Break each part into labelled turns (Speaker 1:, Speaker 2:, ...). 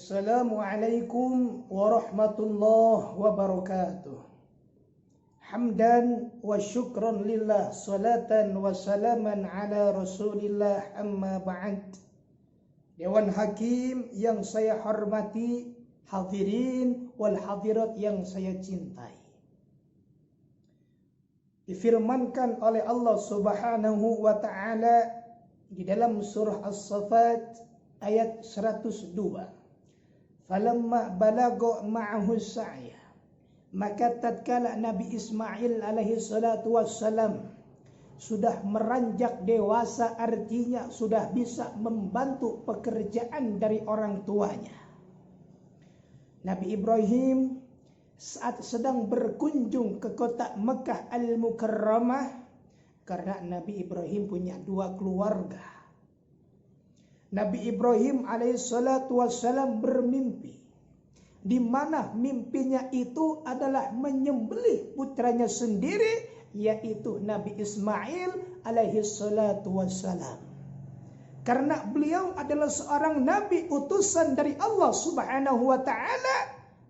Speaker 1: Assalamualaikum warahmatullahi wabarakatuh. Hamdan wa syukran lillah, salatan wa salaman ala rasulillah, amma ba'd. Dewan Hakim yang saya hormati, hadirin wal hadirat yang saya cintai. Difirmankan oleh Allah Subhanahu wa taala di dalam surah As-Saffat ayat 102. Falamma balagha ma'ahu sa'ya, maka tatkala Nabi Ismail alaihi salatu wassalam sudah meranjak dewasa, artinya sudah bisa membantu pekerjaan dari orang tuanya. Nabi Ibrahim saat sedang berkunjung ke kota Mekah Al-Mukarramah, karena Nabi Ibrahim punya dua keluarga. Nabi Ibrahim alaihissalatu wassalam bermimpi, di mana mimpinya itu adalah menyembelih putranya sendiri, yaitu Nabi Ismail alaihissalatu wassalam. Karena beliau adalah seorang nabi utusan dari Allah Subhanahu wa taala,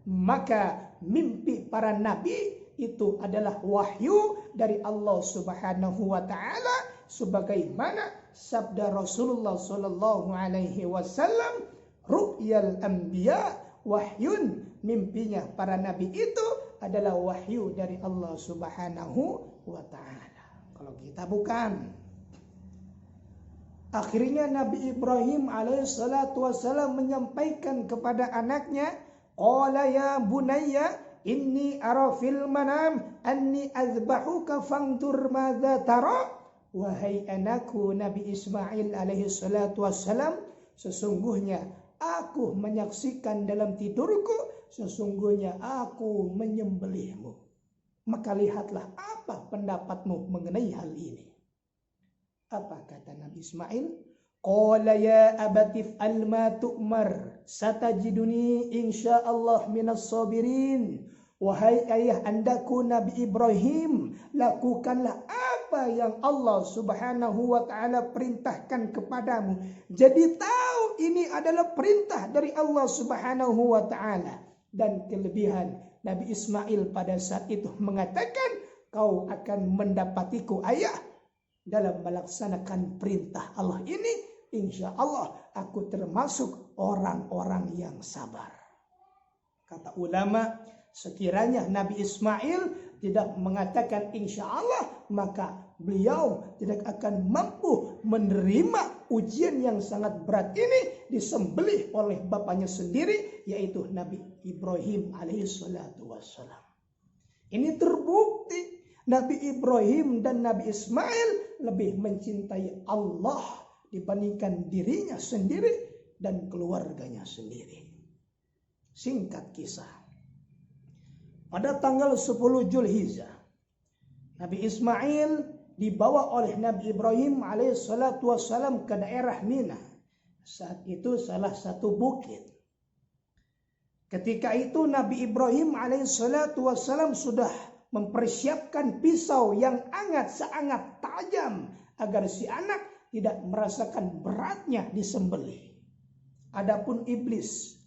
Speaker 1: maka mimpi para nabi itu adalah wahyu dari Allah Subhanahu wa taala, sebagaimana sabda Rasulullah sallallahu alaihi wasallam, ru'yal anbiya wahyun, mimpinya para nabi itu adalah wahyu dari Allah Subhanahu wa taala. Kalau kita bukan. Akhirnya Nabi Ibrahim alaihissalatu wassalam menyampaikan kepada anaknya, qala ya bunayya inni ara fil manam anni azbahuka fangtur madza tara. Wahai anakku, Nabi Ismail alaihi salatu wassalam, sesungguhnya aku menyaksikan dalam tidurku, sesungguhnya aku menyembelihmu. Maka lihatlah apa pendapatmu mengenai hal ini. Apa kata Nabi Ismail? Qala ya abatif alma tu'mar satajiduni insyaallah minas sabirin. Wahai ayah andaku Nabi Ibrahim, lakukanlah apa yang Allah Subhanahu wa taala perintahkan kepadamu. Jadi tahu ini adalah perintah dari Allah Subhanahu wa taala. Dan kelebihan Nabi Ismail pada saat itu mengatakan, kau akan mendapatiku ayah dalam melaksanakan perintah Allah ini. Insya Allah aku termasuk orang-orang yang sabar. Kata ulama, sekiranya Nabi Ismail tidak mengatakan insya Allah, maka beliau tidak akan mampu menerima ujian yang sangat berat ini, disembelih oleh bapaknya sendiri, yaitu Nabi Ibrahim alaihissalatu wassalam. Ini terbukti Nabi Ibrahim dan Nabi Ismail lebih mencintai Allah dibandingkan dirinya sendiri dan keluarganya sendiri. Singkat kisah, pada tanggal 10 Zulhijjah, Nabi Ismail dibawa oleh Nabi Ibrahim alaihissalatu wassalam ke daerah Mina. Saat itu salah satu bukit. Ketika itu Nabi Ibrahim alaihissalatu wassalam sudah mempersiapkan pisau yang sangat tajam agar si anak tidak merasakan beratnya disembelih. Adapun iblis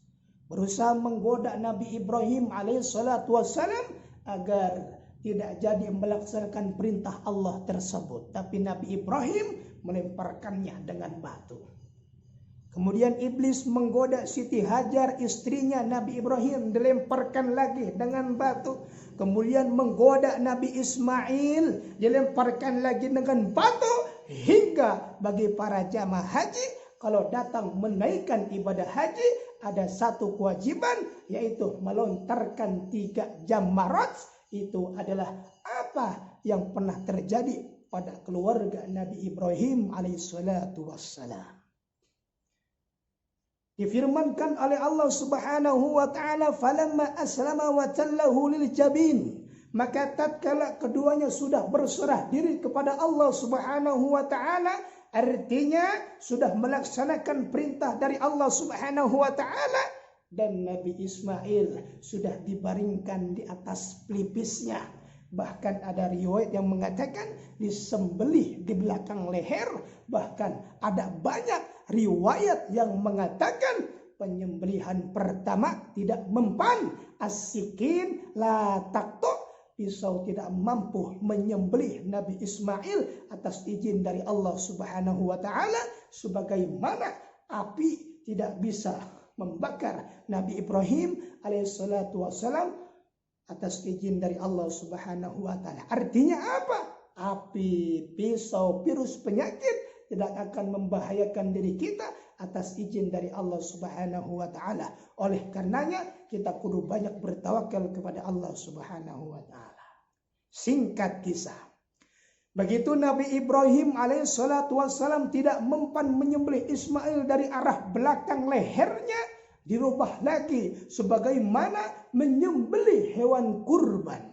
Speaker 1: berusaha menggoda Nabi Ibrahim alaihissalatu wassalam agar tidak jadi melaksanakan perintah Allah tersebut. Tapi Nabi Ibrahim melemparkannya dengan batu. Kemudian iblis menggoda Siti Hajar, istrinya Nabi Ibrahim, dilemparkan lagi dengan batu. Kemudian menggoda Nabi Ismail, dilemparkan lagi dengan batu. Hingga bagi para jamaah haji, kalau datang menaikkan ibadah haji, ada satu kewajiban, yaitu melontarkan 3 jamarat. Itu adalah apa yang pernah terjadi pada keluarga Nabi Ibrahim alaihissalatu wassalam. Difirmankan oleh Allah Subhanahu wa taala, falamma aslama wa tallahu lil jabin, maka tatkala keduanya sudah berserah diri kepada Allah Subhanahu wa taala, artinya sudah melaksanakan perintah dari Allah Subhanahu wa taala, dan Nabi Ismail sudah dibaringkan di atas pelipisnya. Bahkan ada riwayat yang mengatakan disembelih di belakang leher. Bahkan ada banyak riwayat yang mengatakan penyembelihan pertama tidak mempan. As-sikin la taqtu, pisau tidak mampu menyembelih Nabi Ismail atas izin dari Allah Subhanahu wa taala, sebagaimana api tidak bisa membakar Nabi Ibrahim alaihissalatu wassalam atas izin dari Allah Subhanahu wa taala. Artinya apa? Api, pisau, virus, penyakit tidak akan membahayakan diri kita atas izin dari Allah Subhanahu wa taala. Oleh karenanya kita kudu banyak bertawakal kepada Allah Subhanahu wa taala. Singkat kisah, begitu Nabi Ibrahim alaihissalatu wassalam tidak mempan menyembelih Ismail dari arah belakang lehernya, dirubah lagi sebagaimana menyembelih hewan kurban.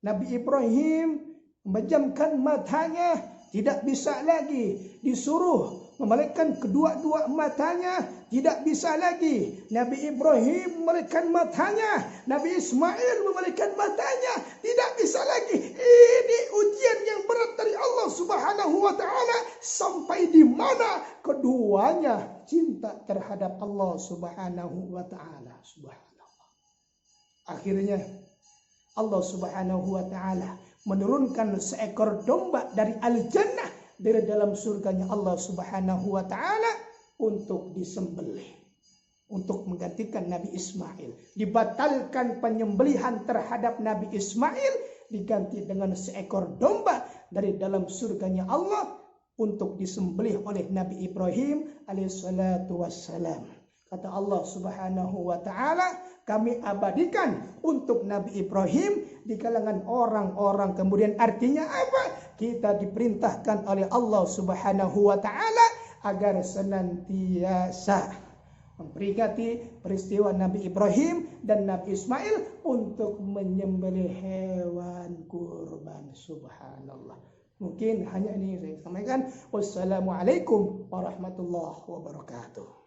Speaker 1: Nabi Ibrahim memejamkan matanya, tidak bisa lagi. Disuruh memelekkan kedua-dua matanya, tidak bisa lagi. Nabi Ibrahim memelekkan matanya, Nabi Ismail memelekkan matanya, tidak bisa lagi. Ini ujian yang berat dari Allah Subhanahu wa taala, sampai di mana keduanya cinta terhadap Allah Subhanahu wa taala. Subhanallah. Akhirnya Allah Subhanahu wa taala menurunkan seekor domba dari al-jannah, dari dalam surganya Allah Subhanahu wa taala, untuk disembelih, untuk menggantikan Nabi Ismail. Dibatalkan penyembelihan terhadap Nabi Ismail, diganti dengan seekor domba dari dalam surganya Allah untuk disembelih oleh Nabi Ibrahim alaihissalatu wassalam. Kata Allah Subhanahu wa taala, kami abadikan untuk Nabi Ibrahim di kalangan orang-orang. Kemudian artinya apa? Kita diperintahkan oleh Allah Subhanahu wa taala agar senantiasa memperingati peristiwa Nabi Ibrahim dan Nabi Ismail untuk menyembelih hewan kurban. Subhanallah. Mungkin hanya ini saya sampaikan. Wassalamualaikum warahmatullahi wabarakatuh.